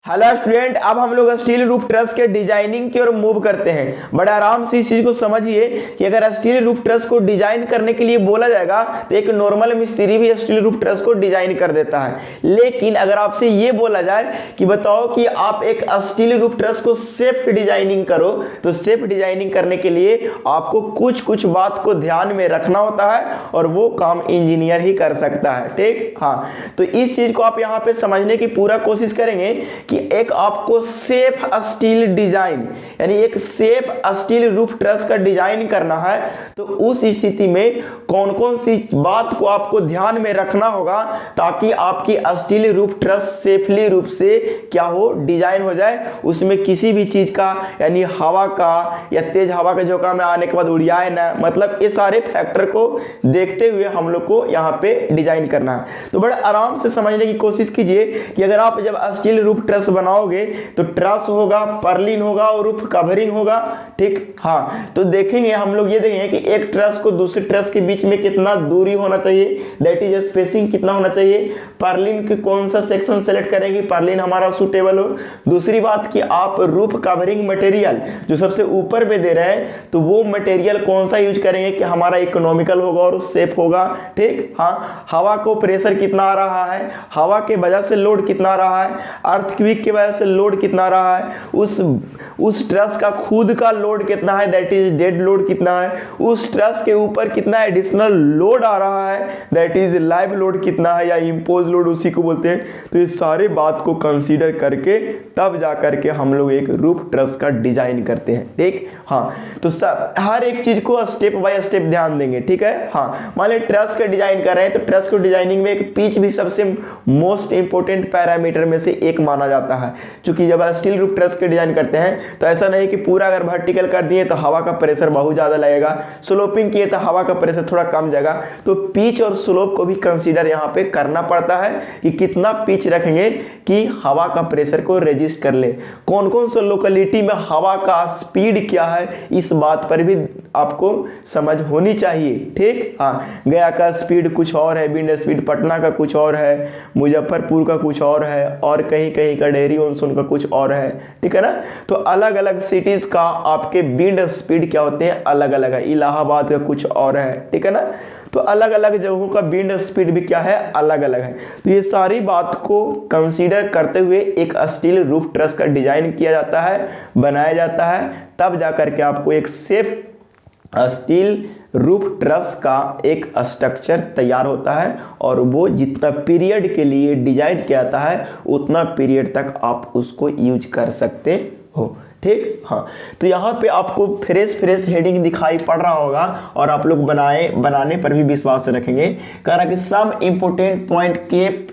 Hello student, अब हम लोग स्टील रूफ ट्रस के डिजाइनिंग की ओर मूव करते हैं। बड़े आराम से इस चीज को समझिए कि अगर स्टील रूफ ट्रस को डिजाइन करने के लिए बोला जाएगा तो एक नॉर्मल मिस्त्री भी स्टील रूफ ट्रस को डिजाइन कर देता है। लेकिन अगर आपसे ये बोला जाए कि बताओ कि आप एक स्टील रूफ ट्रस को सेफ डिजाइनिंग करो, तो सेफ डिजाइनिंग करने के लिए आपको कुछ बात को ध्यान में रखना होता है और वो काम इंजीनियर ही कर सकता है। ठीक, हाँ, तो इस चीज को आप यहाँ पे समझने की पूरा कोशिश करेंगे कि एक आपको सेफ स्टील डिजाइन यानी एक सेफ स्टील रूफ ट्रस का डिजाइन करना है, तो उस स्थिति में कौन कौन सी बात को आपको ध्यान में रखना होगा ताकि आपकी स्टील रूफ ट्रस सेफली रूप से क्या हो, डिजाइन हो जाए। उसमें किसी भी चीज का यानी हवा का या तेज हवा के झोंका में आने के बाद उड़ जाए ना, मतलब ये सारे फैक्टर को देखते हुए हम लोग को यहाँ पे डिजाइन करना है। तो बड़े आराम से समझने की कोशिश कीजिए कि अगर आप जब स्टील रूफ ट्रस बनाओगे तो ट्रस होगा, पर्लिन होगा और रूफ कवरिंग होगा। ठीक, हाँ, तो देखेंगे हम लोग ये देखेंगे कि एक ट्रस को दूसरे ट्रस के बीच में कितना दूरी होना चाहिए, दैट इज स्पेसिंग कितना होना चाहिए। पर्लिन के कौन सा सेक्शन सेलेक्ट करेंगे, पर्लिन हमारा सूटेबल हो। दूसरी बात कि आप रूफ कवरिंग मटेरियल जो सबसे ऊपर में दे रहे हैं तो वो मटेरियल कौन सा यूज करेंगे कि हमारा इकोनॉमिकल होगा और सेफ होगा। ठीक, हाँ, हवा को प्रेशर कितना आ रहा है, हवा के वजह से लोड कितना आ रहा है, अर्थक्वेक की वजह से लोड कितना रहा है, उस ट्रस का खुद का लोड कितना है, दैट इज डेड लोड कितना है, उस ट्रस के ऊपर कितना एडिशनल लोड आ रहा है, दैट इज लाइव लोड कितना है या इम्पोज लोड उसी को बोलते हैं। तो ये सारे बात को कंसीडर करके तब जा करके हम लोग एक रूफ ट्रस का डिजाइन करते हैं। ठीक, हाँ, तो सब हर एक चीज को स्टेप बाय स्टेप ध्यान देंगे। ठीक है, हाँ, मान लीजिए ट्रस का डिजाइन कर रहे हैं तो ट्रस को डिजाइनिंग में एक पिच भी सबसे मोस्ट इंपोर्टेंट पैरामीटर में से एक माना जाता है। क्योंकि जब स्टील रूफ ट्रस के डिजाइन करते हैं तो ऐसा नहीं कि पूरा अगर वर्टिकल कर दिए तो हवा का प्रेशर बहुत ज्यादा लगेगा, स्लोपिंग किए तो हवा का प्रेशर थोड़ा कम जाएगा। तो पिच और स्लोप को भी कंसीडर यहाँ पे करना पड़ता है कि कितना पिच रखेंगे कि हवा का प्रेशर को रेजिस्ट कर ले। कौन कौन सा लोकेलिटी में हवा का स्पीड क्या है, इस बात पर भी आपको समझ होनी चाहिए। ठीक, हाँ, गया का स्पीड कुछ और है, विंड स्पीड पटना का कुछ और है, मुजफ्फरपुर का कुछ और है, और कहीं कहीं का डेहरी ऑनसून का कुछ और है। ठीक है ना, तो अलग अलग सिटीज का आपके विंड स्पीड क्या होते हैं, अलग अलग है। इलाहाबाद का कुछ और है। ठीक है ना, तो अलग अलग जगहों का विंड स्पीड भी क्या है, अलग अलग है। तो ये सारी बात को कंसीडर करते हुए एक स्टील रूफ ट्रस का डिजाइन किया जाता है, बनाया जाता है, तब जाकर के आपको एक सेफ स्टील रूफ ट्रस का एक स्ट्रक्चर तैयार होता है और वो जितना पीरियड के लिए डिजाइन किया जाता है उतना पीरियड तक आप उसको यूज कर सकते हो। ठीक, हाँ, तो यहाँ पे आपको फ्रेश हेडिंग दिखाई पड़ रहा होगा और आप लोग बनाने पर भी विश्वास रखेंगे। कह रहा कि some important point keep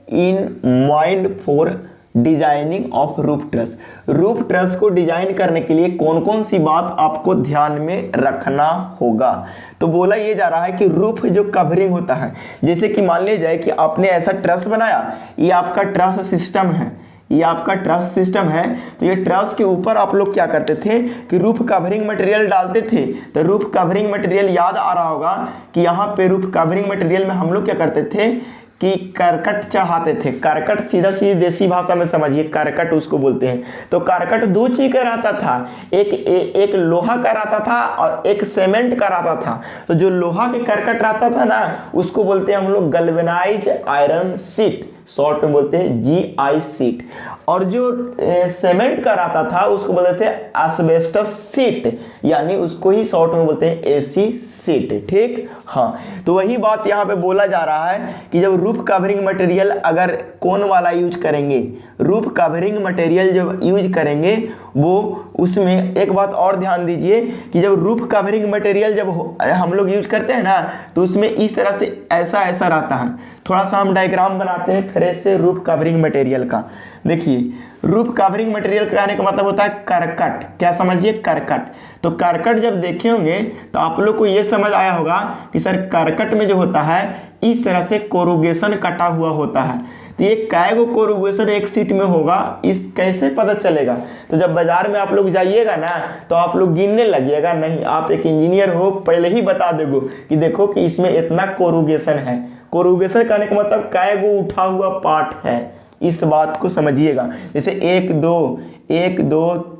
in mind for designing of roof truss. Roof truss को डिजाइन करने के लिए कौन कौन सी बात आपको ध्यान में रखना होगा। तो बोला ये जा रहा है कि रूफ जो कवरिंग होता है, जैसे कि मान लीजिए जाए कि आपने ऐसा ट्रस बनाया, ये आपका ट्रस सिस्टम है, ये आपका ट्रस सिस्टम है। तो ये ट्रस के ऊपर आप लोग क्या करते थे कि रूफ कवरिंग मटेरियल डालते थे। तो रूफ कवरिंग मटेरियल याद आ रहा होगा कि यहाँ पे रूफ कवरिंग मटेरियल में हम लोग क्या करते थे कि करकट चढ़ाते थे। करकट सीधा सीधी देसी भाषा में समझिए, करकट उसको बोलते हैं। तो करकट दो चीज का रहता था, एक लोहा का रहता था और एक सीमेंट का रहता था। तो जो लोहा के करकट रहता था ना, उसको बोलते हैं हम लोग गैल्वेनाइज्ड आयरन शीट, शॉर्ट में बोलते हैं GI शीट। और जो सीमेंट का रहता था उसको बोलते थे एस्बेस्टस शीट, यानी उसको ही शॉर्ट में बोलते हैं AC शीट। ठीक, हाँ, तो वही बात यहाँ पे बोला जा रहा है कि जब रूफ कवरिंग मटेरियल अगर कौन वाला यूज करेंगे, रूफ कवरिंग मटेरियल जब यूज करेंगे वो उसमें एक बात और ध्यान दीजिए कि जब रूफ कवरिंग मटेरियल जब हम लोग यूज करते हैं ना, तो उसमें इस तरह से ऐसा रहता है। थोड़ा सा हम डायग्राम बनाते हैं फ्रेश से रूफ कवरिंग मटेरियल का। देखिए, रूफ कवरिंग मटेरियल कहने का मतलब होता है करकट। क्या समझिए, करकट। तो करकट जब देखे होंगे तो आप लोग को ये समझ आया होगा कि सर करकट में जो होता है इस तरह से कोरुगेशन कटा हुआ होता है। तो ये कैगो कोरुगेशन एक सीट में होगा, इस कैसे पता चलेगा। तो जब बाजार में आप लोग जाइएगा ना तो आप लोग गिनने लगिएगा, नहीं, आप एक इंजीनियर हो, पहले ही बता दोगे कि देखो कि इसमें इतना कोरुगेशन है। कोरुगेशन कहने का मतलब कैगो उठा हुआ पार्ट है। इस बात को समझिएगा। जैसे 1 2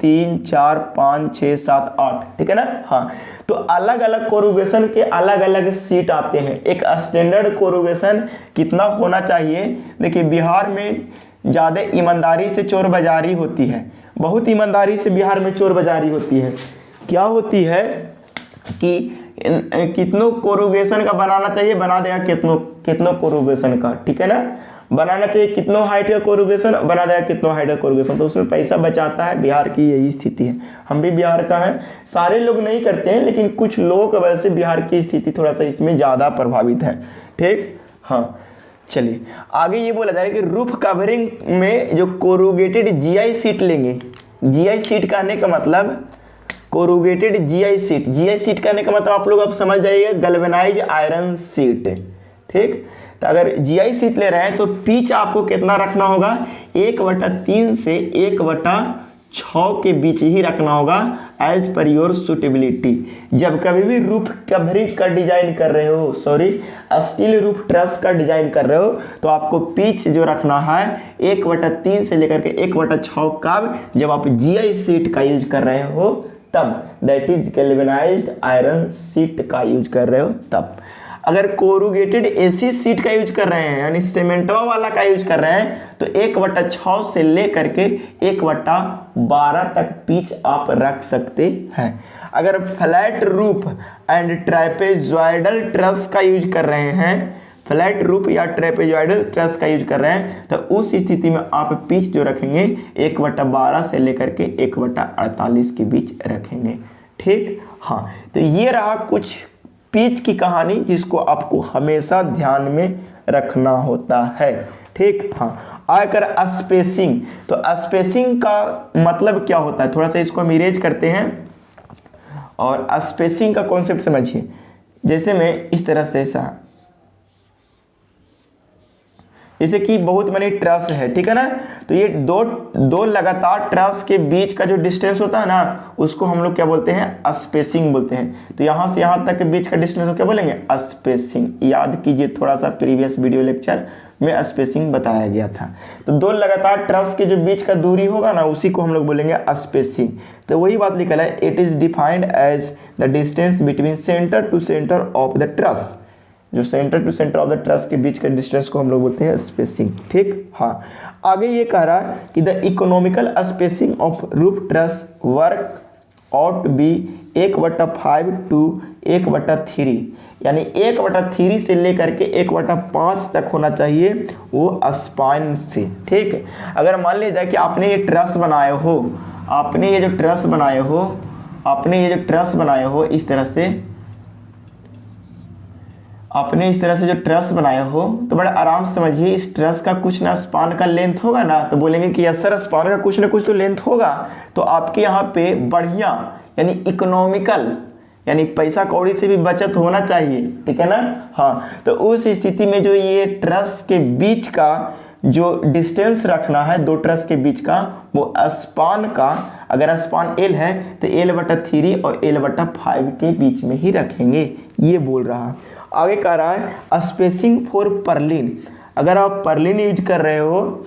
3 4 5 6 7 8, ठीक है ना। हाँ, तो अलग अलग कोरुगेशन के अलग अलग सीट आते हैं। एक स्टैंडर्ड कोरुगेशन कितना होना चाहिए? देखिए बिहार में ज़्यादा ईमानदारी से चोर बाजारी होती है, बहुत ईमानदारी से बिहार में चोर बाजारी होती है। क्या होती है कि कितनों कोरुगेशन का बनाना चाहिए, बना देगा कितनों कोरुगेशन का, ठीक है ना। बनाना चाहिए कितनों हाइट का कोरुगेशन, बना देगा कितनों हाइट का कोरुगेशन, तो उसमें पैसा बचाता है। बिहार की यही स्थिति है। हम भी बिहार का है, सारे लोग नहीं करते हैं, लेकिन कुछ लोगों की वजह से बिहार की स्थिति थोड़ा सा इसमें ज़्यादा प्रभावित है, ठीक। हाँ, चलिए आगे ये बोला जा रहा है कि रूफ कवरिंग में जो कोरुगेटेड जीआई सीट लेंगे। जीआई सीट कहने का मतलब corrugated GI seat, GI seat कहने का मतलब आप लोग अब समझ जाइए, गैल्वेनाइज आयरन सीट, ठीक। तो अगर जीआई सीट ले रहे हैं तो पिच आपको कितना रखना होगा? 1/3 से 1/6 के बीच ही रखना होगा, एज पर योर सुटेबिलिटी। जब कभी भी रूफ कवरिंग का डिजाइन कर रहे हो, स्टील रूफ ट्रस का डिजाइन कर रहे हो, तो आपको पिच जो रखना है 1/3 से लेकर के 1/6 का, जब आप जीआई सीट का यूज कर रहे हो तब, that is galvanized iron sheet का यूज कर रहे हो तब। अगर कोरुगेटेड एसी सीट का यूज कर रहे हैं, यानी सीमेंटवा वाला का यूज कर रहे हैं, तो 1/6 से लेकर के 1/12 तक पिच आप रख सकते हैं। अगर flat roof and trapezoidal truss का यूज कर रहे हैं, फ्लैट रूफ या ट्रेपेजॉइडल ट्रस का यूज कर रहे हैं, तो उस स्थिति में आप पिच जो रखेंगे 1/12 से लेकर के 1/48 के बीच रखेंगे, ठीक। हाँ, तो ये रहा कुछ पिच की कहानी जिसको आपको हमेशा ध्यान में रखना होता है, ठीक। हाँ, आकर स्पेसिंग, तो स्पेसिंग का मतलब क्या होता है, थोड़ा सा इसको हम इरेज करते हैं और स्पेसिंग का कॉन्सेप्ट समझिए। जैसे मैं इस तरह से जैसे कि बहुत बड़ी ट्रस है, ठीक है ना, तो ये दो लगातार ट्रस के बीच का जो डिस्टेंस होता है ना, उसको हम लोग क्या बोलते हैं? स्पेसिंग बोलते हैं। तो यहाँ से यहाँ तक के बीच का डिस्टेंस को क्या बोलेंगे? स्पेसिंग। याद कीजिए, थोड़ा सा प्रीवियस वीडियो लेक्चर में स्पेसिंग बताया गया था। तो दो लगातार ट्रस के जो बीच का दूरी होगा ना, उसी को हम लोग बोलेंगे स्पेसिंग। तो वही बात लिखा है, it is defined as the distance between centre to centre of the truss. जो centre to centre of the truss के बीच के डिस्टेंस को हम लोग बोलते हैं स्पेसिंग, ठीक। हाँ, आगे ये कह रहा है कि the economical spacing of roof truss work out be 1/5 to 1/3, यानी 1/3 से लेकर के 1/5 तक होना चाहिए वो स्पाइन से, ठीक। अगर मान लीजिए कि आपने ये ट्रस बनाए हो, आपने ये जो ट्रस बनाए हो इस तरह से, आपने इस तरह से जो ट्रस बनाए हो, तो बड़ा आराम से समझिए, इस ट्रस का कुछ ना स्पान का लेंथ होगा ना, तो बोलेंगे कि यस सर स्पान का कुछ ना कुछ तो लेंथ होगा। तो आपके यहाँ पे बढ़िया यानी इकोनॉमिकल, यानी पैसा कौड़ी से भी बचत होना चाहिए, ठीक है ना। हाँ, तो उस स्थिति में जो ये ट्रस के बीच का जो डिस्टेंस रखना है दो ट्रस के बीच का, वो स्पान का, अगर स्पान L है तो L/3 और L/5 के बीच में ही रखेंगे, ये बोल रहा है। आगे कह रहा है स्पेसिंग फॉर पर्लिन। अगर आप पर्लिन यूज कर रहे हो,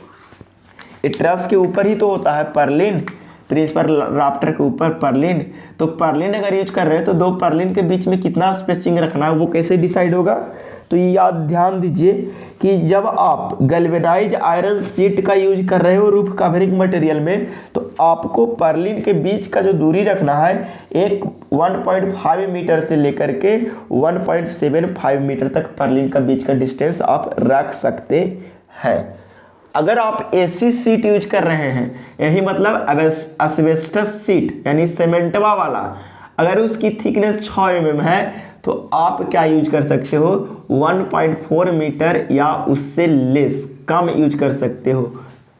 ट्रस के ऊपर ही तो होता है पर्लिन, प्रिंसिपल राफ्टर के ऊपर पर्लिन, तो पर्लिन अगर यूज कर रहे हो तो दो पर्लिन के बीच में कितना स्पेसिंग रखना है, वो कैसे डिसाइड होगा? तो ये याद ध्यान दीजिए कि जब आप गैल्वेनाइज आयरन सीट का यूज कर रहे हो रूफ कवरिंग मटेरियल में, तो आपको पर्लिन के बीच का जो दूरी रखना है 1.5 मीटर से लेकर के 1.75 मीटर तक पर्लिन का बीच का डिस्टेंस आप रख सकते हैं। अगर आप एसी सीट यूज कर रहे हैं, यही मतलब एस्बेस्टस सीट यानी सीमेंटवा वाला, अगर उसकी थिकनेस 6 mm है, तो आप क्या यूज कर सकते हो? 1.4 मीटर या उससे लेस कम यूज कर सकते हो।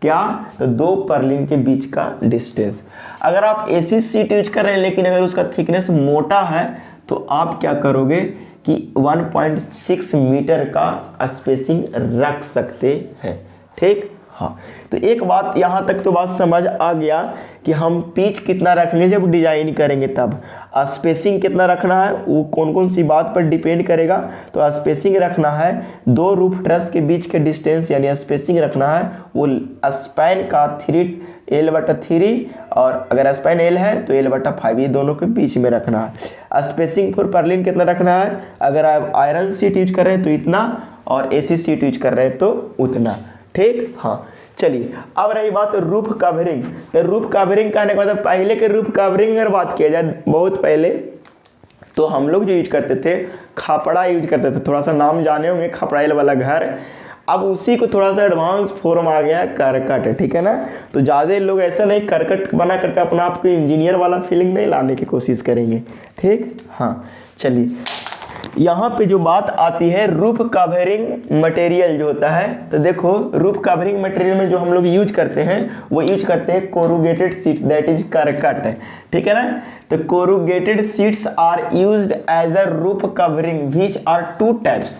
क्या? तो दो पर्लिन के बीच का डिस्टेंस। अगर आप एसी सीट यूज कर रहे हैं लेकिन अगर उसका थिकनेस मोटा है, तो आप क्या करोगे कि 1.6 मीटर का स्पेसिंग रख सकते हैं, ठीक। हाँ, तो एक बात यहाँ तक तो बात समझ आ गया कि हम पिच कितना रखेंगे जब डिजाइन करेंगे तब। स्पेसिंग कितना रखना है वो कौन कौन सी बात पर डिपेंड करेगा। तो स्पेसिंग रखना है, दो रूफ ट्रस के बीच के डिस्टेंस यानी स्पेसिंग रखना है वो स्पैन का 3l/3 और अगर स्पैन l है तो l/5 ये दोनों के बीच में रखना है। स्पेसिंग फॉर पर्लिन कितना रखना है, अगर आप आयरन सीट यूज कर रहे हैं तो इतना और AC सीट यूज कर रहे हैं तो उतना। ठीक, हाँ चलिए अब रही बात रूफ कवरिंग। तो रूफ कवरिंग कहने का मतलब पहले के रूफ कवरिंग अगर बात किया जाए बहुत पहले तो हम लोग जो यूज करते थे खपड़ा यूज करते थे, थोड़ा सा नाम जाने होंगे खपड़ाइल वाला घर। अब उसी को थोड़ा सा एडवांस फॉर्म आ गया करकट, ठीक है ना। तो ज़्यादा लोग ऐसा नहीं करकट बना करके अपना आपको इंजीनियर वाला फीलिंग नहीं लाने की कोशिश करेंगे। ठीक, हाँ चलिए यहाँ पे जो बात आती है रूफ कवरिंग मटेरियल जो होता है, तो देखो रूफ कवरिंग मटेरियल में जो हम लोग यूज करते हैं वो यूज करते हैं कोरुगेटेड सीट दैट इज करकट, ठीक है ना। तो corrugated sheets are used as a roof covering which are two types.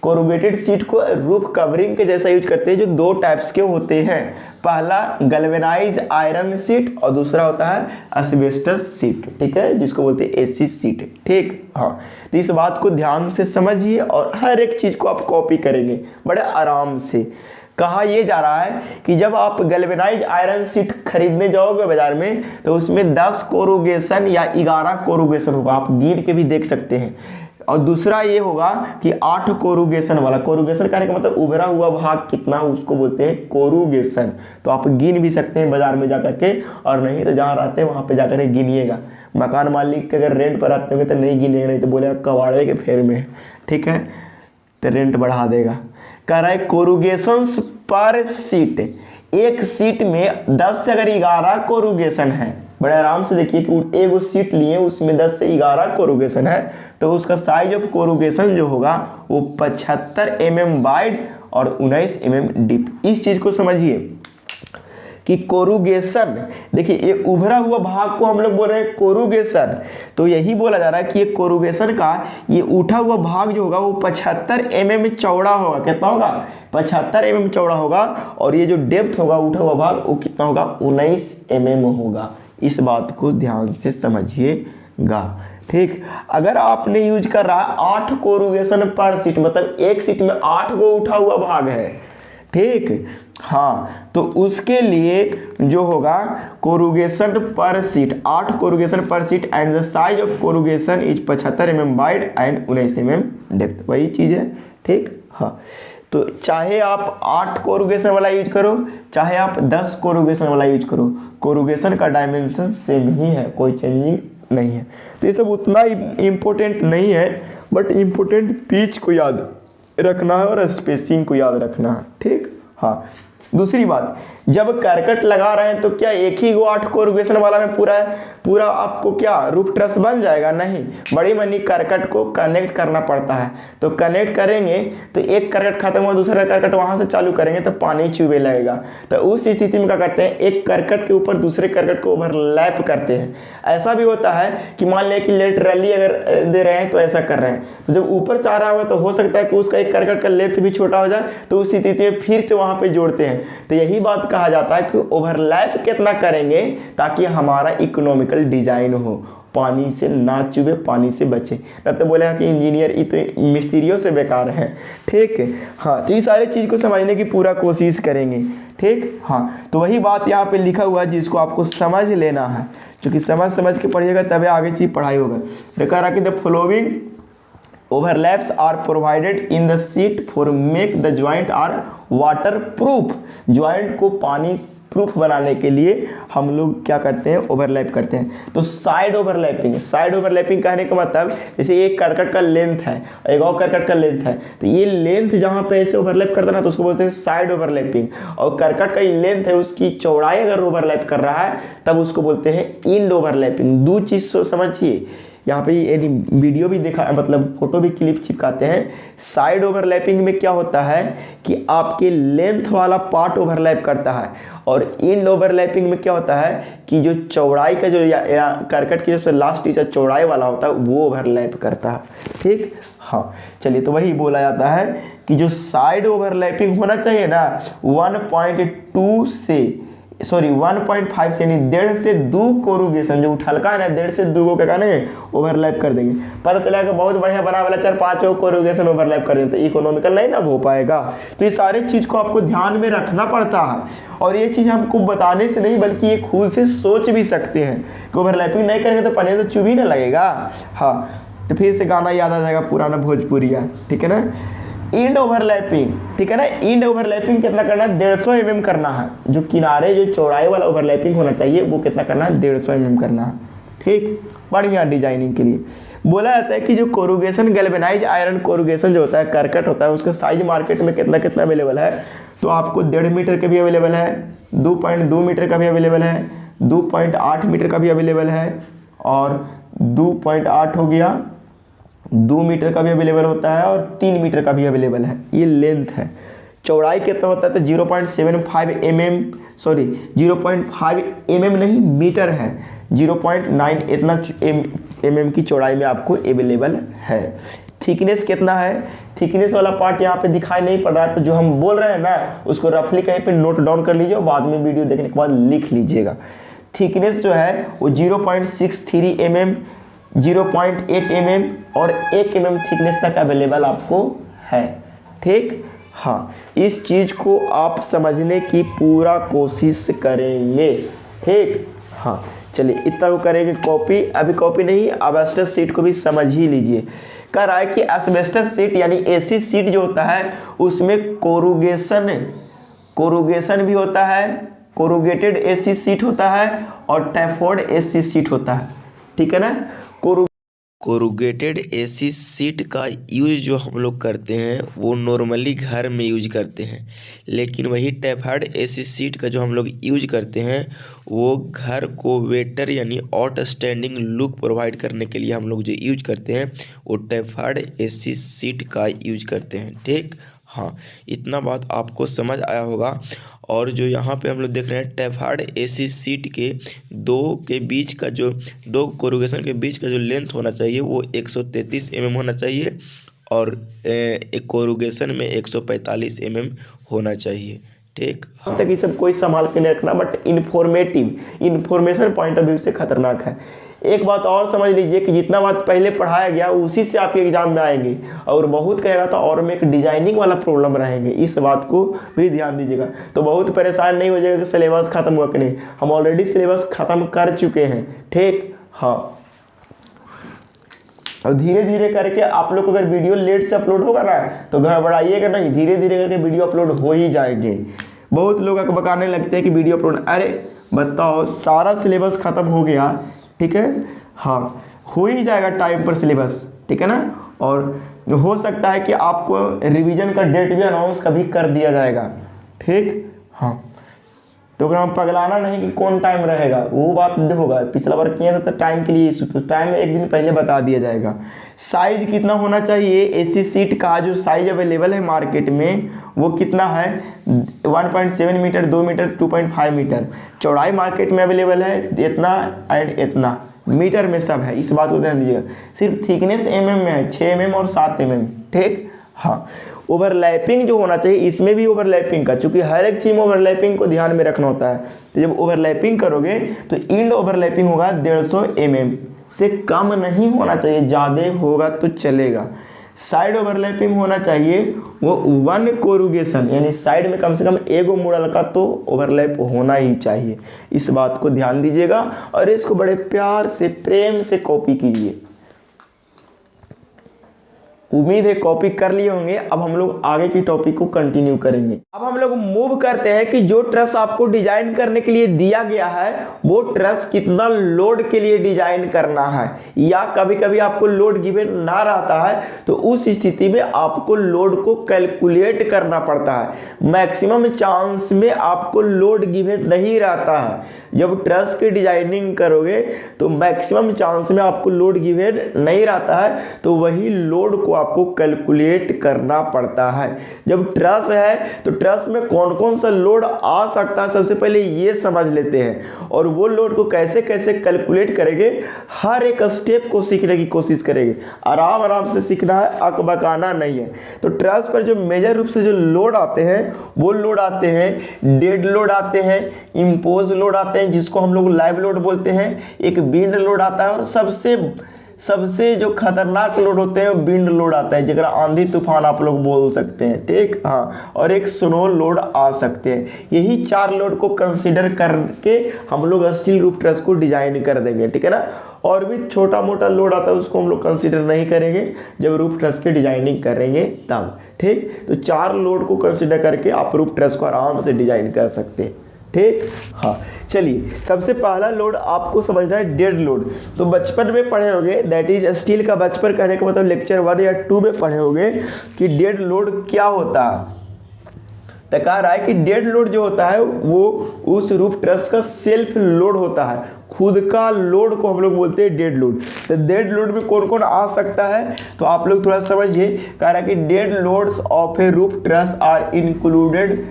Corrugated sheet को रूफ कवरिंग के जैसा यूज करते हैं जो दो टाइप्स के होते हैं। पहला गैल्वेनाइज आयरन सीट और दूसरा होता है एस्बेस्टस सीट, ठीक है, जिसको बोलते हैं AC सीट। ठीक, हाँ तो इस बात को ध्यान से समझिए और हर एक चीज को आप कॉपी करेंगे बड़े आराम से। कहा यह जा रहा है कि जब आप गैल्वेनाइज आयरन सीट खरीदने जाओगे बाजार में तो उसमें 10 कोरुगेशन या 11 कोरुगेशन होगा, आप गिन के भी देख सकते हैं। और दूसरा ये होगा कि 8 कोरुगेशन वाला, कोरुगेशन कहने का मतलब उभरा हुआ भाग कितना उसको बोलते हैं कोरुगेशन। तो आप गिन भी सकते हैं बाजार में जाकर के, और नहीं तो जहाँ रहते हैं वहाँ पे जाकर के गिनिएगा। मकान मालिक के अगर रेंट पर आते होंगे तो नहीं गिनेगा, नहीं तो बोलेगा कबाड़े के फेर में, ठीक है, तो रेंट बढ़ा देगा। कह रहा है कोरुगेशंस पर सीट, एक सीट में 10 से अगर 11 कोरुगेशन है, बड़े आराम से देखिए कि एक सीट लिए उसमें 10 से 11 कोरुगेशन है तो उसका साइज ऑफ कोरुगेशन जो होगा वो 75 mm वाइड और 19 mm डीप। इस चीज को समझिए कि कोरुगेशन, देखिए ये उभरा हुआ भाग को हम लोग बोल रहे हैं कोरुगेशन, तो यही बोला जा रहा है कि ये कोरुगेशन का ये उठा हुआ भाग जो होगा वो 75 mm चौड़ा होगा। कितना होगा? 75 mm चौड़ा होगा। और ये जो डेप्थ होगा उठा हुआ भाग वो कितना होगा? 19 mm होगा। इस बात को ध्यान से समझिएगा। ठीक, अगर आपने यूज कर रहा है 8 कोरुगेशन पर सीट, मतलब एक सीट में 8 गो उठा हुआ भाग है, ठीक, हाँ, तो उसके लिए जो होगा कोरुगेशन पर सीट 8 कोरुगेशन पर sheet and the size of corrugation is 75 mm wide and 19 mm depth, वही चीज है। ठीक, हाँ, तो चाहे आप 8 कोरुगेशन वाला यूज करो चाहे आप 10 कोरुगेशन वाला यूज करो, कोरुगेशन का डायमेंशन सेम ही है, कोई चेंजिंग नहीं है। तो ये सब उतना इम्पोर्टेंट नहीं है, बट इम्पोर्टेंट पिच को याद रखना है और स्पेसिंग को याद रखना है। ठीक, हाँ, दूसरी बात, जब करकट लगा रहे हैं तो क्या एक ही गो 8 कोरुगेशन वाला में पूरा आपको क्या रूफ ट्रस बन जाएगा? नहीं, बड़ी मनी करकट को कनेक्ट करना पड़ता है। तो कनेक्ट करेंगे तो एक करकट खत्म हुआ दूसरा करकट वहां से चालू करेंगे तो पानी चुभे लगेगा। तो उस स्थिति में क्या करते हैं, एक करकट के ऊपर दूसरे करकट को ओवरलैप करते हैं। ऐसा भी होता है कि मान लिया कि लेटरली अगर दे रहे हैं तो ऐसा कर रहे हैं, तो जब ऊपर से आ रहा होगा तो हो सकता है कि उसका एक करकट का लेंथ भी छोटा हो जाए, तो उस स्थिति में फिर से वहां पे जोड़ते हैं। तो यही बात कहा जाता है कि ओवरलैप कितना करेंगे ताकि हमारा इकोनॉमिकल डिजाइन हो, पानी से ना चुभे, पानी से बचे। न तो बोलेगा कि इंजीनियर ये तो मिस्त्रियों से बेकार है। ठीक है, हाँ, तो ये सारी चीज को समझने की पूरा कोशिश करेंगे। ठीक, हाँ, तो वही बात यहाँ पे लिखा हुआ है जिसको आपको समझ लेना है, क्योंकि समझ के पढ़िएगा तभी आगे चीज पढ़ाई होगा। देखा रहा कि the following overlaps are provided in the sheet for make the joint are waterproof। Joint को पानी प्रूफ बनाने के लिए हम लोग क्या करते हैं, ओवरलैप करते हैं। तो साइड ओवरलैपिंग कहने का मतलब जैसे एक करकट का लेंथ है एक और करकट का लेंथ है, तो ये लेंथ जहाँ पे ऐसे ओवरलैप करता है ना तो उसको बोलते हैं साइड ओवरलैपिंग। और करकट का ये लेंथ है उसकी चौड़ाई अगर ओवरलैप कर रहा है तब उसको बोलते हैं इंड ओवरलैपिंग। दो चीज समझिए, यहाँ पे ये वीडियो भी देखा, मतलब फोटो भी क्लिप चिपकाते हैं। साइड ओवरलैपिंग में क्या होता है कि आपके लेंथ वाला पार्ट ओवरलैप करता है और इंड ओवरलैपिंग में क्या होता है कि जो चौड़ाई का जो या करकट की सबसे लास्ट हिस्सा चौड़ाई वाला होता है वो ओवरलैप करता है। ठीक, हाँ चलिए, तो वही बोला जाता है कि जो साइड ओवरलैपिंग होना चाहिए ना 1.5 से यानी 1.5 से 2 कोरुगेशन जो उठलका है ना 1.5 से 2 को क्या करेंगे ओवरलैप कर देंगे। पता चला कि बहुत बढ़िया बना वाला 4-5 कोरुगेशन ओवरलैप कर देते, इकोनॉमिकल नहीं ना हो पाएगा। तो ये सारे चीज़ को आपको ध्यान में रखना पड़ता है, और ये चीज़ हमको बताने से नहीं बल्कि ये खुद से सोच भी सकते हैं कि ओवरलैपिंग नहीं करेंगे तो पनीर तो चुभ ही ना लगेगा। हाँ, तो फिर से गाना याद आ जाएगा पुराना भोजपुरिया, ठीक है ना। इंड ओवरलैपिंग, ठीक है ना, इंड ओवरलैपिंग कितना करना है 150 mm करना है। जो किनारे जो चौड़ाई वाला ओवरलैपिंग होना चाहिए वो कितना करना है 150 mm करना है। ठीक, बढ़िया डिजाइनिंग के लिए बोला जाता है कि जो कोरुगेशन गैल्वेनाइज आयरन कोरुगेशन जो होता है करकट होता है उसका साइज मार्केट में कितना कितना अवेलेबल है, तो आपको 1.5 मीटर का भी अवेलेबल है, 2.2 मीटर का भी अवेलेबल है, 2.8 मीटर का भी अवेलेबल है, और 2.8 हो गया, 2 मीटर का भी अवेलेबल होता है, और 3 मीटर का भी अवेलेबल है। ये लेंथ है। चौड़ाई कितना होता है तो 0.75 mm, सॉरी 0.5 mm नहीं मीटर है, 0.9 इतना mm की चौड़ाई में आपको अवेलेबल है। थिकनेस कितना है, थिकनेस वाला पार्ट यहाँ पे दिखाई नहीं पड़ रहा है, तो जो हम बोल रहे हैं ना उसको रफली कहीं पे नोट डाउन कर लीजिए और बाद में वीडियो देखने के बाद लिख लीजिएगा। थिकनेस जो है वो 0.63 mm, 0.8 mm और 1 mm थिकनेस तक अवेलेबल आपको है। ठीक, हाँ, इस चीज़ को आप समझने की पूरा कोशिश करेंगे। ठीक, हाँ चलिए, इतना को करेंगे कॉपी, अभी कॉपी नहीं, एस्बेस्टस सीट को भी समझ ही लीजिए। कह रहा है कि एस्बेस्टस सीट यानी एसी सीट जो होता है उसमें कोरुगेशन भी होता है, कोरुगेटेड एसी सीट होता है और टैफोर्ड एसी सीट होता है। ठीक है ना। कोरुगेटेड एसी सीट का यूज जो हम लोग करते हैं वो नॉर्मली घर में यूज करते हैं, लेकिन वही टैफर्ड एसी सीट का जो हम लोग यूज करते हैं वो घर को वेटर यानी आउटस्टैंडिंग लुक प्रोवाइड करने के लिए हम लोग जो यूज करते हैं वो टैफर्ड एसी सीट का यूज करते हैं। ठीक, हाँ, इतना बात आपको समझ आया होगा। और जो यहाँ पे हम लोग देख रहे हैं टैफर्ड एसी सीट के दो कोरुगेशन के बीच का जो लेंथ होना चाहिए वो 133 mm होना चाहिए, और एक कोरुगेशन में 145 mm होना चाहिए। ठीक, हाँ। तक ये सब कोई संभाल के नहीं रखना, but information point of view से खतरनाक है। एक बात और समझ लीजिए कि जितना बात पहले पढ़ाया गया उसी से आपके एग्जाम में आएंगे, और बहुत कहेगा तो और में एक डिजाइनिंग वाला प्रॉब्लम रहेंगे, इस बात को भी ध्यान दीजिएगा। तो बहुत परेशान नहीं हो जाएगा कि सिलेबस खत्म हुआ कि नहीं, हम ऑलरेडी सिलेबस खत्म कर चुके हैं। ठीक, हाँ, और धीरे धीरे करके आप लोग को अगर वीडियो लेट से अपलोड होगा ना तो घबराइएगा नहीं, धीरे धीरे करके वीडियो अपलोड हो ही जाएंगे। बहुत लोग बकाने लगते हैं कि वीडियो अपलोड, अरे बताओ सारा सिलेबस खत्म हो गया, ठीक है, हाँ, हो ही जाएगा टाइम पर सिलेबस, ठीक है ना। और हो सकता है कि आपको रिवीजन का डेट भी अनाउंस कभी कर दिया जाएगा। ठीक, हाँ, तो अगर हम पगलाना नहीं कि कौन टाइम रहेगा, वो बात होगा। पिछला बार किया था तो टाइम के लिए इशू, तो टाइम एक दिन पहले बता दिया जाएगा। साइज कितना होना चाहिए, एसी सीट का जो साइज अवेलेबल है मार्केट में वो कितना है 1.7 मीटर, 2 मीटर, 2.5 मीटर। चौड़ाई मार्केट में अवेलेबल है इतना एंड इतना, मीटर में सब है, इस बात को ध्यान दीजिएगा। सिर्फ थिकनेस mm में है 6 mm और 7 mm। ठीक, हाँ। ओवरलैपिंग जो होना चाहिए इसमें भी ओवरलैपिंग का, चूंकि हर एक चीज में ओवरलैपिंग को ध्यान में रखना होता है। तो जब ओवरलैपिंग करोगे तो इंड ओवरलैपिंग होगा 150 mm से कम नहीं होना चाहिए, ज़्यादा होगा तो चलेगा। साइड ओवरलैपिंग होना चाहिए वो 1 कोरुगेशन यानी साइड में कम से कम एगो मुड़ल का तो ओवरलैप होना ही चाहिए। इस बात को ध्यान दीजिएगा और इसको बड़े प्यार से प्रेम से कॉपी कीजिए। उम्मीद है कॉपी कर लिए होंगे। अब हम लोग आगे की टॉपिक को कंटिन्यू करेंगे। अब हम लोग मूव करते हैं कि जो ट्रस आपको डिजाइन करने के लिए दिया गया है वो ट्रस कितना लोड के लिए डिजाइन करना है, या कभी कभी आपको लोड गिवन ना रहता है तो उस स्थिति में आपको लोड को कैलकुलेट करना पड़ता है। मैक्सिमम चांस में आपको लोड गिवन नहीं रहता है जब ट्रस की डिजाइनिंग करोगे तो मैक्सिमम चांस में आपको लोड गिवन नहीं रहता है, तो वही लोड को आपको कैलकुलेट करना पड़ता है। जब ट्रस है तो ट्रस में कौन कौन सा लोड आ सकता है सबसे पहले ये समझ लेते हैं, और वो लोड को कैसे कैसे कैलकुलेट करेंगे हर एक स्टेप को सीखने की कोशिश करेंगे। आराम आराम से सीखना है, अकबकाना नहीं है। तो ट्रस पर जो मेजर रूप से जो लोड आते हैं वो लोड आते हैं, डेड लोड आते हैं, इम्पोज लोड आते हैं जिसको हम लोग लाइव लोड बोलते हैं, एक विंड लोड आता है, और सबसे जो खतरनाक लोड होते हैं विंड लोड आता है, जगह आंधी तूफान आप लोग बोल सकते हैं, ठीक। हाँ, और एक स्नो लोड आ सकते हैं। यही 4 लोड को कंसीडर करके हम लोग स्टील रूफ ट्रस को डिजाइन कर देंगे, ठीक है ना। और भी छोटा मोटा लोड आता है उसको हम लोग कंसीडर नहीं करेंगे जब रूफ ट्रस की डिजाइनिंग करेंगे तब, ठीक। तो 4 लोड को कंसीडर करके आप रूफ ट्रस को आराम से डिजाइन कर सकते हैं, ठीक। हाँ, चलिए सबसे पहला लोड आपको समझना है डेड लोड। तो बचपन में पढ़े होंगे, दैट इज स्टील का बचपन कहने का मतलब लेक्चर 1 या 2 में पढ़े होंगे कि डेड लोड क्या होता है। तो कह रहा है कि डेड लोड जो होता है वो उस रूफ ट्रस का सेल्फ लोड होता है, खुद का लोड को हम लोग बोलते हैं डेड लोड। तो डेड लोड में कौन कौन आ सकता है तो आप लोग थोड़ा समझिए। कह रहा है कि dead loads of a roof truss are included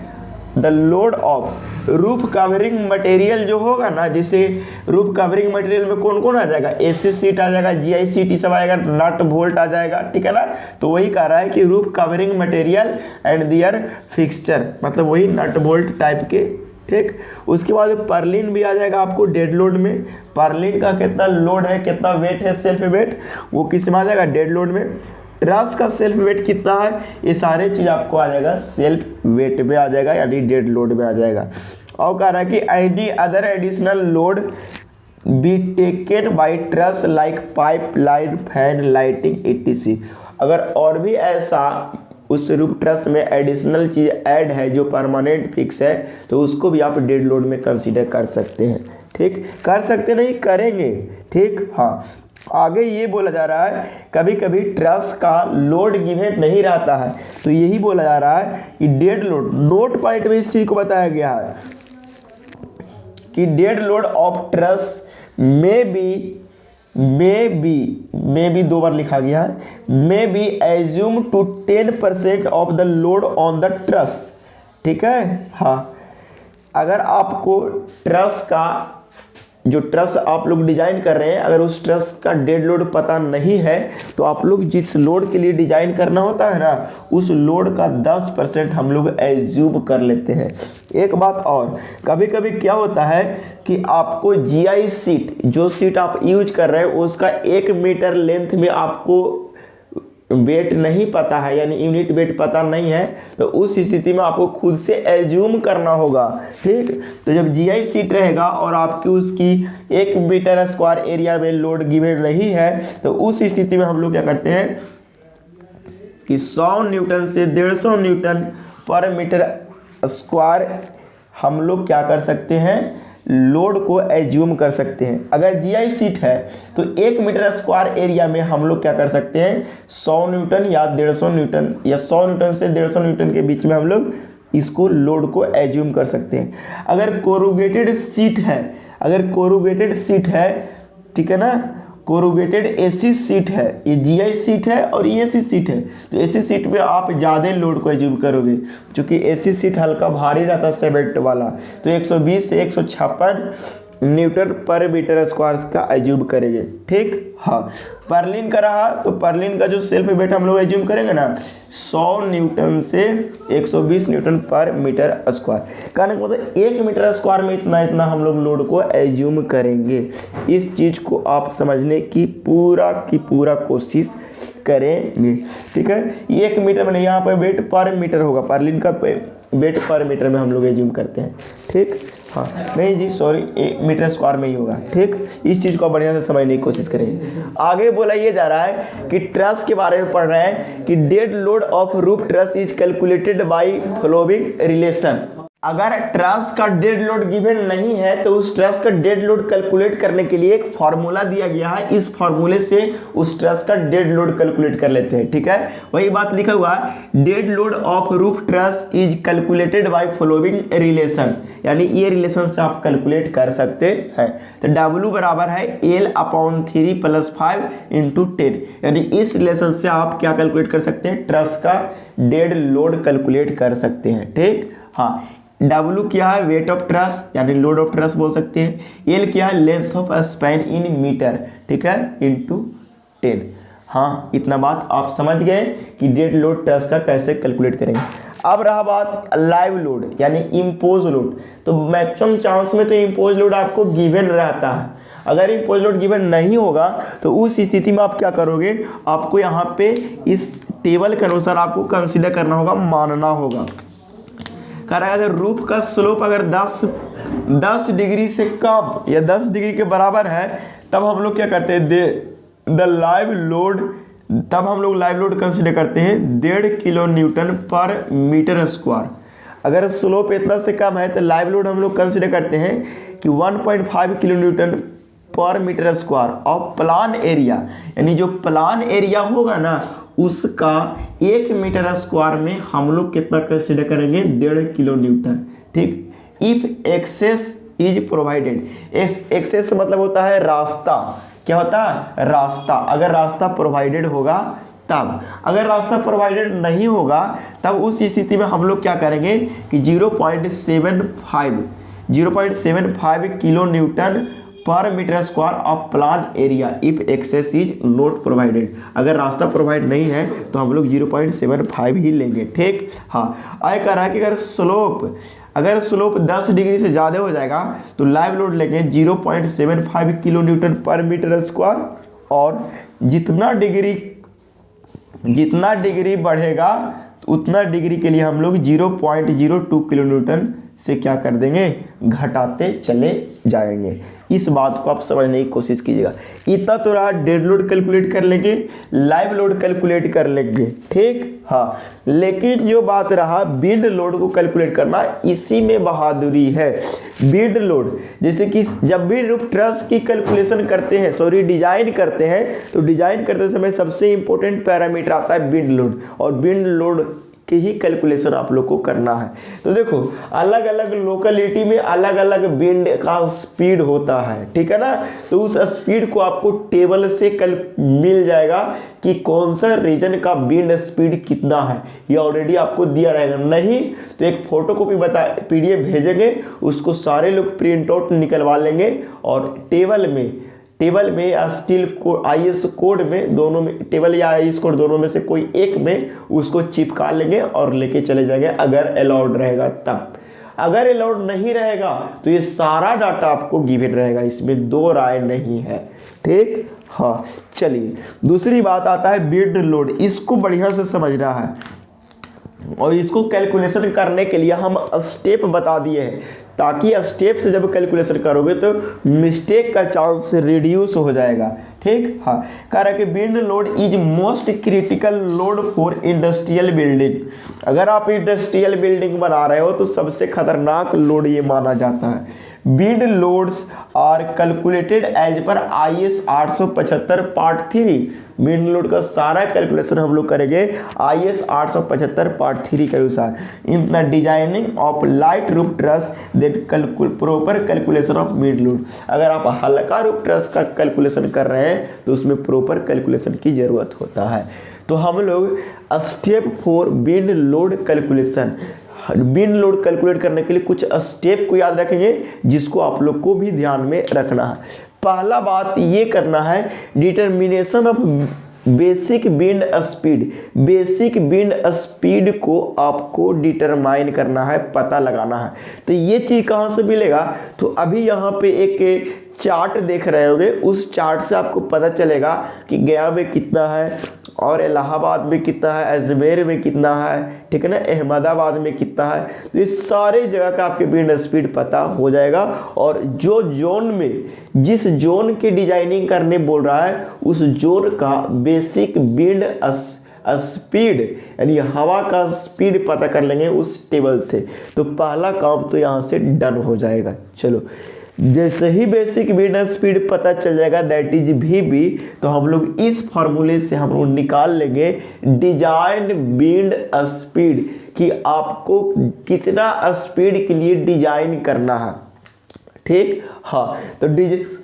the load of roof covering material जो होगा ना, जैसे रूफ कवरिंग मटेरियल में कौन कौन आ जाएगा, एसी सीट आ जाएगा, जीआई सीट सब आएगा, नट बोल्ट आ जाएगा, ठीक है ना। तो वही कह रहा है कि roof covering material and their fixture, मतलब वही नट बोल्ट टाइप के, ठीक। उसके बाद पर्लिन भी आ जाएगा आपको डेड लोड में। पर्लिन का कितना लोड है, कितना वेट है, सेल्फ वेट, वो किस में आ जाएगा, डेड लोड में। ट्रस का सेल्फ वेट कितना है, ये सारे चीज आपको आ जाएगा सेल्फ वेट में आ जाएगा, यानी डेड लोड में आ जाएगा। और कह रहा है कि any other additional load be taken by truss like pipe line, fan, lighting etc। अगर और भी ऐसा उस रूफ ट्रस में एडिशनल चीज ऐड है जो परमानेंट फिक्स है तो उसको भी आप डेड लोड में कंसीडर कर सकते हैं, ठीक। कर सकते नहीं, करेंगे, ठीक। हाँ, आगे ये बोला जा रहा है कभी कभी ट्रस का लोड गिवन नहीं रहता है, तो यही बोला जा रहा है कि डेड लोड, नोट पॉइंट में इस चीज को बताया गया है कि डेड लोड ऑफ ट्रस में भी 2 बार लिखा गया है, may be assume to 10% of the load on the truss, ठीक है। हाँ, अगर आपको ट्रस का जो ट्रस आप लोग डिजाइन कर रहे हैं, अगर उस ट्रस का डेड लोड पता नहीं है तो आप लोग जिस लोड के लिए डिजाइन करना होता है ना, उस लोड का 10% हम लोग एज्यूम कर लेते हैं। एक बात और, कभी कभी क्या होता है कि आपको जीआई सीट, जो सीट आप यूज कर रहे हैं उसका 1 मीटर लेंथ में आपको वेट नहीं पता है, यानी यूनिट वेट पता नहीं है, तो उस स्थिति में आपको खुद से एज्यूम करना होगा, ठीक। तो जब जीआई सीट रहेगा और आपकी उसकी 1 मीटर स्क्वायर एरिया में लोड गिवन नहीं है तो उस स्थिति में हम लोग क्या करते हैं कि 100 न्यूटन से 150 न्यूटन पर मीटर स्क्वायर हम लोग क्या कर सकते हैं, लोड को एज्यूम कर सकते हैं। अगर जीआई सीट है तो 1 मीटर स्क्वायर एरिया में हम लोग क्या कर सकते हैं, 100 न्यूटन या 150 न्यूटन या 100 न्यूटन से 150 न्यूटन के बीच में हम लोग इसको लोड को एज्यूम कर सकते हैं। अगर कोरुगेटेड सीट है, ठीक है ना, कोरुगेटेड एसी सीट है, ये जीआई सीट है और ये एसी सीट है, तो एसी सीट में आप ज़्यादा लोड को एज्यूम करोगे क्योंकि एसी सीट हल्का भारी रहता है सीमेंट वाला, तो 120 से 156 न्यूटन पर मीटर स्क्वायर का एज्यूम करेंगे, ठीक। हाँ, पर्लिन का रहा तो पर्लिन का जो सेल्फ वेट हम लोग एज्यूम करेंगे ना 100 न्यूटन से 120 न्यूटन पर मीटर स्क्वायर, कहने का मतलब 1 मीटर स्क्वायर में इतना हम लोग लोड को एज्यूम करेंगे। इस चीज़ को आप समझने की पूरा कोशिश करेंगे, ठीक है। 1 मीटर में यहाँ पर वेट पर मीटर होगा, पर्लिन का वेट पर मीटर में हम लोग एज्यूम करते हैं, ठीक। हाँ, नहीं जी सॉरी, 1 मीटर स्क्वायर में ही होगा, ठीक। इस चीज़ को बढ़िया से समझने की कोशिश करेंगे। आगे बोला ये जा रहा है कि ट्रस के बारे में पढ़ रहे हैं कि dead load of roof truss is calculated by following relation. अगर ट्रस का डेड लोड गिवन नहीं है तो उस ट्रस का डेड लोड कैलकुलेट करने के लिए एक फॉर्मूला दिया गया है, इस फॉर्मूले से उस ट्रस का डेड लोड कैलकुलेट कर लेते हैं। ठीक है, वही बात लिखा हुआ है, dead load of roof truss is calculated by following relation, यानी ये रिलेशन से आप कैलकुलेट कर सकते हैं। तो W बराबर है L/3 + 5 × 10, यानी इस रिलेशन से आप क्या कैलकुलेट कर सकते हैं, ट्रस का डेड लोड कैलकुलेट कर सकते हैं। ठीक, हाँ, W क्या है, वेट ऑफ ट्रस यानी लोड ऑफ ट्रस बोल सकते हैं। L क्या है, length of span in metre, ठीक है, × 10। हाँ, इतना बात आप समझ गए कि डेड लोड ट्रस का कैसे कैलकुलेट करेंगे। अब रहा बात लाइव लोड यानी इम्पोज लोड, तो मैक्सिमम चांस में तो इम्पोज लोड आपको गिवन रहता है। अगर इम्पोज लोड गिवन नहीं होगा तो उस स्थिति में आप क्या करोगे, आपको यहाँ पे इस टेबल के अनुसार आपको कंसिडर करना होगा, मानना होगा। कह रहा है अगर रूफ का स्लोप अगर 10 डिग्री से कम या 10 डिग्री के बराबर है तब हम लोग क्या करते हैं, द लाइव लोड, तब हम लोग लाइव लोड कंसीडर करते हैं 1.5 kilo newton per metre square. अगर स्लोप इतना से कम है तो लाइव लोड हम लोग कंसीडर करते हैं कि 1.5 kilo newton per metre square of plan area, यानी जो प्लान एरिया होगा ना उसका 1 मीटर स्क्वायर में हम लोग कितना कंसीडर करेंगे, 1.5 किलो न्यूटन। ठीक, if access is provided, access मतलब होता है रास्ता, क्या होता है, रास्ता। अगर रास्ता प्रोवाइडेड होगा तब, अगर रास्ता प्रोवाइडेड नहीं होगा तब उस स्थिति में हम लोग क्या करेंगे कि 0.75 kilo newton per metre square of plan area if access is not provided. अगर रास्ता प्रोवाइड नहीं है तो हम लोग 0.75 ही लेंगे। ठीक, हाँ, आय कह रहा है कि अगर स्लोप 10 डिग्री से ज़्यादा हो जाएगा तो लाइव लोड लेंगे 0.75 kilo newton per metre square, और जितना डिग्री बढ़ेगा उतना डिग्री के लिए हम लोग 0.02 किलो न्यूटन से क्या कर देंगे, घटाते चले जाएंगे। इस बात को आप समझने की कोशिश कीजिएगा। इतना तो रहा, डेड लोड कैलकुलेट कर लेंगे, लाइव लोड कैलकुलेट कर लेंगे। ठीक, हाँ, लेकिन जो बात रहा बिल्ड लोड को कैलकुलेट करना, इसी में बहादुरी है। बिल्ड लोड, जैसे कि जब भी रूफ ट्रस की कैलकुलेशन करते हैं, डिजाइन करते हैं, तो डिजाइन करते समय सबसे इंपॉर्टेंट पैरामीटर आता है बिल्ड लोड, और बिल्ड लोड की ही कैलकुलेशन आप लोग को करना है। तो देखो, अलग अलग लोकेलिटी में अलग अलग विंड का स्पीड होता है, ठीक है ना, तो उस स्पीड को आपको टेबल से मिल जाएगा कि कौन सा रीजन का विंड स्पीड कितना है, ये ऑलरेडी आपको दिया रहेगा। नहीं तो एक फोटोकॉपी PDF भेजेंगे, उसको सारे लोग प्रिंट आउट निकलवा लेंगे और टेबल में या स्टील को IS कोड में, दोनों में, टेबल या IS कोड दोनों में से कोई एक में उसको चिपका लेंगे और लेके चले जाएंगे, अगर अलाउड रहेगा तब। अगर अलाउड नहीं रहेगा तो ये सारा डाटा आपको गिवन रहेगा, इसमें दो राय नहीं है। ठीक, हाँ, चलिए दूसरी बात आता है बिल्ड लोड। इसको बढ़िया से समझना है और इसको कैलकुलेशन करने के लिए हम स्टेप बता दिए हैं, ताकि स्टेप से जब कैलकुलेशन करोगे तो मिस्टेक का चांस रिड्यूस हो जाएगा। ठीक, हाँ, कह रहा है कि build load is most critical load for industrial building. अगर आप इंडस्ट्रियल बिल्डिंग बना रहे हो तो सबसे खतरनाक लोड ये माना जाता है। Build loads are calculated as per IS 875 part 3। Build load का सारा कैलकुलेशन हम लोग करेंगे IS 875 पार्ट 3 के अनुसार। In the designing of light roof truss that proper calculation of build load. अगर आप हल्का रूफ ट्रस का कैलकुलेशन कर रहे हैं तो उसमें प्रॉपर कैलकुलेशन की जरूरत होता है। तो हम लोग step 4 build load calculation, build load calculate करने के लिए कुछ स्टेप को याद रखेंगे, जिसको आप लोग को भी ध्यान में रखना है। पहला बात ये करना है, determination of basic wind speed. Basic wind speed को आपको डिटरमाइन करना है, पता लगाना है। तो ये चीज़ कहाँ से मिलेगा, तो अभी यहाँ पे एक चार्ट देख रहे होंगे, उस चार्ट से आपको पता चलेगा कि गया में कितना है और इलाहाबाद में कितना है, अजमेर में कितना है, ठीक है ना, अहमदाबाद में कितना है। तो इस सारे जगह का आपके विंड स्पीड पता हो जाएगा, और जो जोन में, जिस जोन की डिजाइनिंग करने बोल रहा है उस जोन का बेसिक विंड स्पीड यानी हवा का स्पीड पता कर लेंगे उस टेबल से। तो पहला काम तो यहाँ से डन हो जाएगा। चलो, जैसे ही बेसिक विंड स्पीड पता चल जाएगा दैट इज वी, तो हम लोग इस फॉर्मूले से हम लोग निकाल लेंगे डिजाइन विंड स्पीड कि आपको कितना स्पीड के लिए डिजाइन करना है। ठीक, हाँ। तो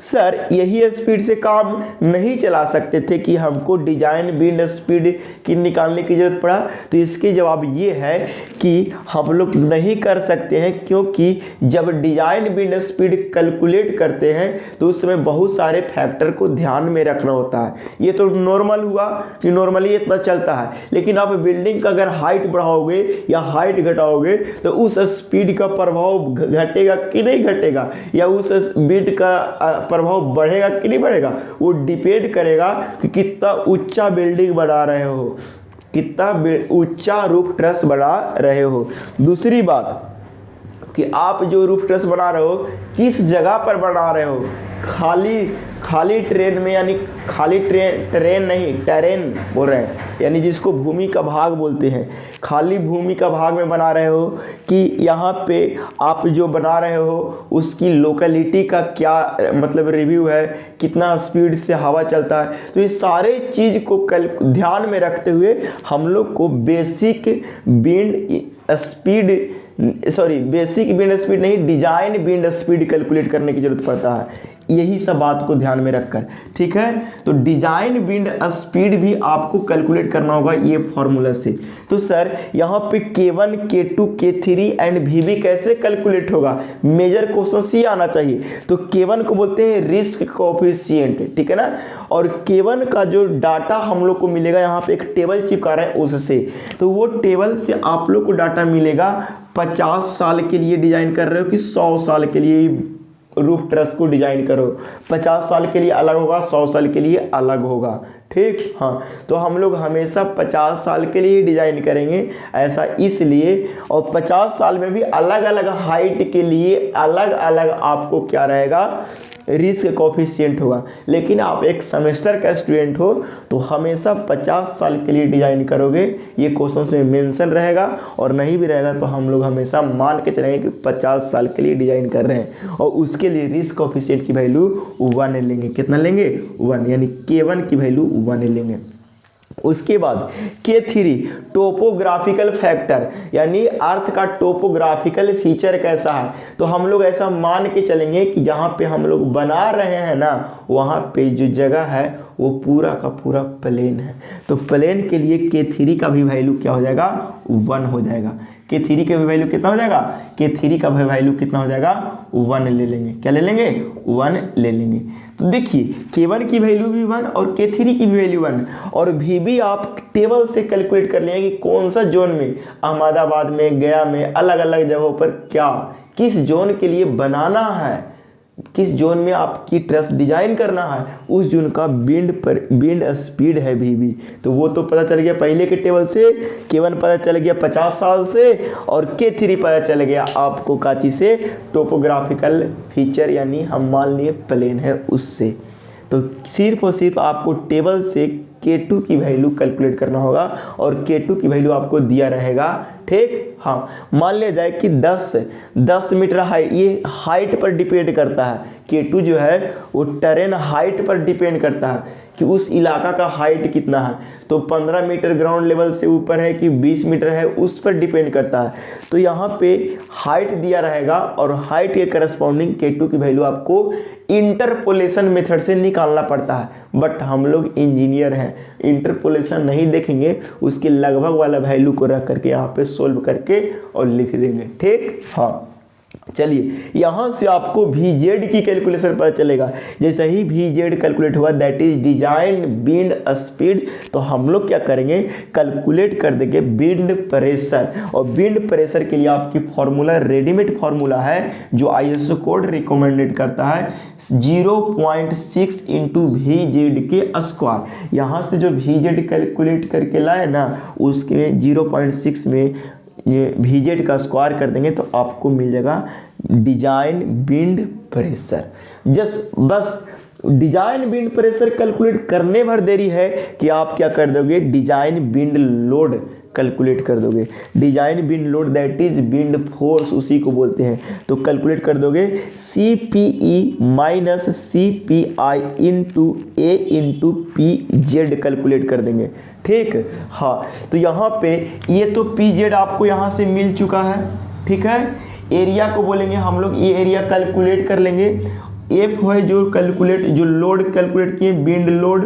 सर यही स्पीड से काम नहीं चला सकते थे कि हमको डिजाइन विंड स्पीड की निकालने की जरूरत पड़ा? तो इसके जवाब ये है कि हम लोग नहीं कर सकते हैं, क्योंकि जब डिजाइन विंड स्पीड कैलकुलेट करते हैं तो उस समय बहुत सारे फैक्टर को ध्यान में रखना होता है। ये तो नॉर्मल हुआ कि नॉर्मली इतना चलता है, लेकिन आप बिल्डिंग का अगर हाइट बढ़ाओगे या हाइट घटाओगे तो उस स्पीड का प्रभाव घटेगा कि नहीं घटेगा, या उस विंड का प्रभाव बढ़ेगा कि नहीं बढ़ेगा, वो डिपेंड करेगा कि कितना ऊंचा बिल्डिंग बना रहे हो, कितना ऊंचा रूफ ट्रस बना रहे हो। दूसरी बात कि आप जो रूफ ट्रस बना रहे हो किस जगह पर बना रहे हो, खाली ट्रेन में, यानी खाली ट्रेन नहीं, टेरेन बोल रहे हैं, यानी जिसको भूमि का भाग बोलते हैं, खाली भूमि का भाग में बना रहे हो कि यहाँ पे आप जो बना रहे हो उसकी लोकेलिटी का क्या मतलब रिव्यू है, कितना स्पीड से हवा चलता है। तो ये सारे चीज़ को ध्यान में रखते हुए हम लोग को बेसिक विंड स्पीड नहीं, डिजाइन विंड स्पीड कैलकुलेट करने की जरूरत पड़ता है। यही सब बात को ध्यान में रखकर, ठीक है। तो डिजाइन विंड स्पीड भी आपको कैलकुलेट करना होगा ये फॉर्मूला से। तो सर यहाँ पे K1, K2, K3 and VB कैसे कैलकुलेट होगा, मेजर क्वेश्चन ही आना चाहिए। तो K1 को बोलते हैं रिस्क कोएफिशिएंट, ठीक है ना। और K1 का जो डाटा हम लोग को मिलेगा, यहाँ पे एक टेबल चिपका रहे हैं उससे, तो वो टेबल से आप लोग को डाटा मिलेगा 50 साल के लिए डिजाइन कर रहे हो कि 100 साल के लिए रूफ ट्रस को डिजाइन करो। 50 साल के लिए अलग होगा, 100 साल के लिए अलग होगा, ठीक, हाँ। तो हम लोग हमेशा 50 साल के लिए डिजाइन करेंगे, ऐसा इसलिए। और 50 साल में भी अलग अलग हाइट के लिए अलग अलग आपको क्या रहेगा, रिस्क कोएफिशिएंट होगा। लेकिन आप एक सेमेस्टर का स्टूडेंट हो तो हमेशा 50 साल के लिए डिजाइन करोगे, ये क्वेश्चंस में मेंशन रहेगा। और नहीं भी रहेगा तो हम लोग हमेशा मान के चलेंगे कि 50 साल के लिए डिजाइन कर रहे हैं, और उसके लिए रिस्क कोएफिशिएंट की वैल्यू 1 लेंगे। कितना लेंगे, 1, यानी K1 की वैल्यू 1 लेंगे। उसके बाद K3 टोपोग्राफिकल फैक्टर, यानी अर्थ का टोपोग्राफिकल फीचर कैसा है। तो हम लोग ऐसा मान के चलेंगे कि जहाँ पे हम लोग बना रहे हैं ना, वहाँ पे जो जगह है वो पूरा का पूरा प्लेन है। तो प्लेन के लिए K3 का भी वैल्यू क्या हो जाएगा, 1 हो जाएगा। K3 का भी वैल्यू कितना हो जाएगा, K3 का भी वैल्यू कितना हो जाएगा, 1 ले लेंगे। क्या ले लेंगे, 1 ले लेंगे। तो देखिए K1 की वैल्यू भी 1 और K3 की भी वैल्यू 1, और VB आप टेबल से कैलकुलेट कर लेंगे कि कौन सा जोन में, अहमदाबाद में, गया में, अलग अलग जगहों पर क्या किस जोन के लिए बनाना है, किस जोन में आपकी ट्रस डिजाइन करना है, उस जोन का विंड स्पीड है VB। तो वो तो पता चल गया पहले के टेबल से। K1 पता चल गया 50 साल से, और K3 पता चल गया आपको काची से, टोपोग्राफिकल फीचर, यानी हम मान लिए प्लेन है उससे। तो सिर्फ और सिर्फ आपको टेबल से K2 की वैल्यू कैलकुलेट करना होगा, और K2 की वैल्यू आपको दिया रहेगा, ठीक, हाँ। मान लिया जाए कि 10 मीटर हाइट, ये हाइट पर डिपेंड करता है। K2 जो है वो टेरेन हाइट पर डिपेंड करता है कि उस इलाका का हाइट कितना है। तो 15 मीटर ग्राउंड लेवल से ऊपर है कि 20 मीटर है, उस पर डिपेंड करता है। तो यहाँ पे हाइट दिया रहेगा, और हाइट के करस्पॉन्डिंग K2 की वैल्यू आपको इंटरपोलेशन मेथड से निकालना पड़ता है। बट हम लोग इंजीनियर हैं, इंटरपोलेशन नहीं देखेंगे, उसके लगभग वाला वैल्यू को रख करके यहाँ पे सोल्व करके और लिख देंगे, ठीक, हाँ। चलिए, यहाँ से आपको VZ की कैलकुलेशन पता चलेगा। जैसे ही VZ कैलकुलेट हुआ, that is design wind speed, तो हम लोग क्या करेंगे, कैलकुलेट कर देंगे विंड प्रेशर। और विंड प्रेशर के लिए आपकी फॉर्मूला रेडीमेड फॉर्मूला है जो ISO कोड रिकमेंडेड करता है, 0.6 इंटू VZ के स्क्वायर। यहाँ से जो VZ कैलकुलेट करके लाए ना, उसके 0.6 में ये VZ का स्क्वायर कर देंगे तो आपको मिल जाएगा डिजाइन विंड प्रेशर। बस डिजाइन विंड प्रेशर कैलकुलेट करने भर देरी है कि आप क्या कर दोगे, डिजाइन विंड लोड कैलकुलेट कर दोगे। Design wind load that is wind force, उसी को बोलते हैं। तो कैलकुलेट कर दोगे CPE minus CPI into A into PZ calculate कर देंगे। ठीक, हाँ, तो यहाँ पे ये तो PZ आपको यहाँ से मिल चुका है। ठीक है, एरिया को बोलेंगे हम लोग, ये एरिया कैलकुलेट कर लेंगे। एफ है जो कैलकुलेट, जो लोड कैलकुलेट किए विंड लोड।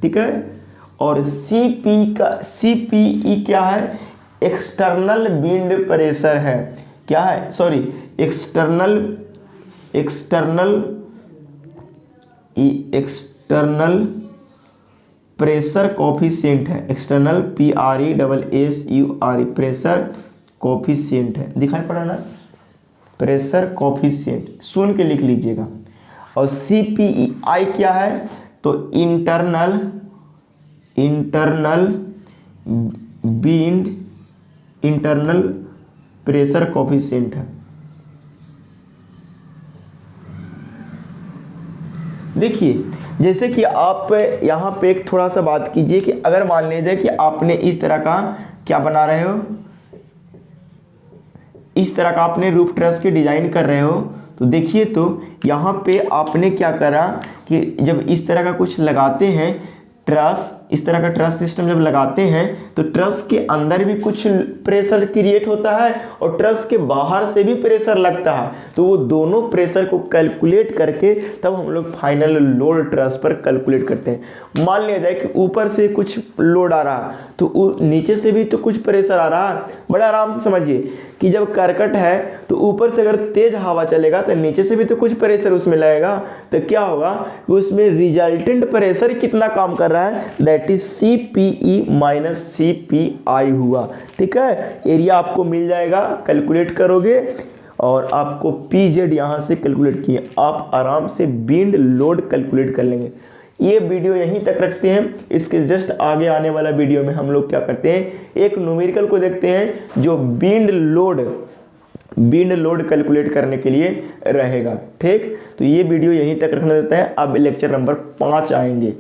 ठीक है, और CPE क्या है, एक्सटर्नल विंड प्रेशर है। क्या है, सॉरी, एक्सटर्नल प्रेशर कोफिशिएंट है। एक्सटर्नल PRESSURE प्रेशर कोफिशिएंट है, दिखाई पड़ा ना, प्रेशर कोफिशिएंट सुन के लिख लीजिएगा। और CPI क्या है, तो इंटरनल प्रेशर कोफिशिएंट है। देखिए, जैसे कि आप यहाँ पे एक थोड़ा सा बात कीजिए कि अगर मान लीजिए कि आपने इस तरह का क्या बना रहे हो, इस तरह का आपने रूफ ट्रस की डिजाइन कर रहे हो, तो देखिए तो यहाँ पे आपने क्या करा कि जब इस तरह का कुछ लगाते हैं ट्रस, इस तरह का ट्रस सिस्टम जब लगाते हैं तो ट्रस के अंदर भी कुछ प्रेशर क्रिएट होता है और ट्रस के बाहर से भी प्रेशर लगता है। तो वो दोनों प्रेशर को कैलकुलेट करके तब हम लोग फाइनल लोड ट्रस पर कैलकुलेट करते हैं। मान लिया जाए कि ऊपर से कुछ लोड आ रहा है तो नीचे से भी तो कुछ प्रेशर आ रहा है। बड़ा आराम से समझिए कि जब करकट है तो ऊपर से अगर तेज हवा चलेगा तो नीचे से भी तो कुछ प्रेशर उसमें लगेगा। तो क्या होगा कि उसमें रिजल्टेंट प्रेशर कितना काम कर रहा है, that is CPE minus CPI हुआ। ठीक है, एरिया आपको मिल जाएगा, कैलकुलेट करोगे और आपको PZ यहाँ से कैलकुलेट किए, आप आराम से विंड लोड कैलकुलेट कर लेंगे। ये वीडियो यहीं तक रखते हैं। इसके जस्ट आगे आने वाला वीडियो में हम लोग क्या करते हैं, एक न्यूमेरिकल को देखते हैं जो विंड लोड कैलकुलेट करने के लिए रहेगा। ठीक, तो ये वीडियो यहीं तक रखना देता है। अब लेक्चर नंबर 5 आएंगे।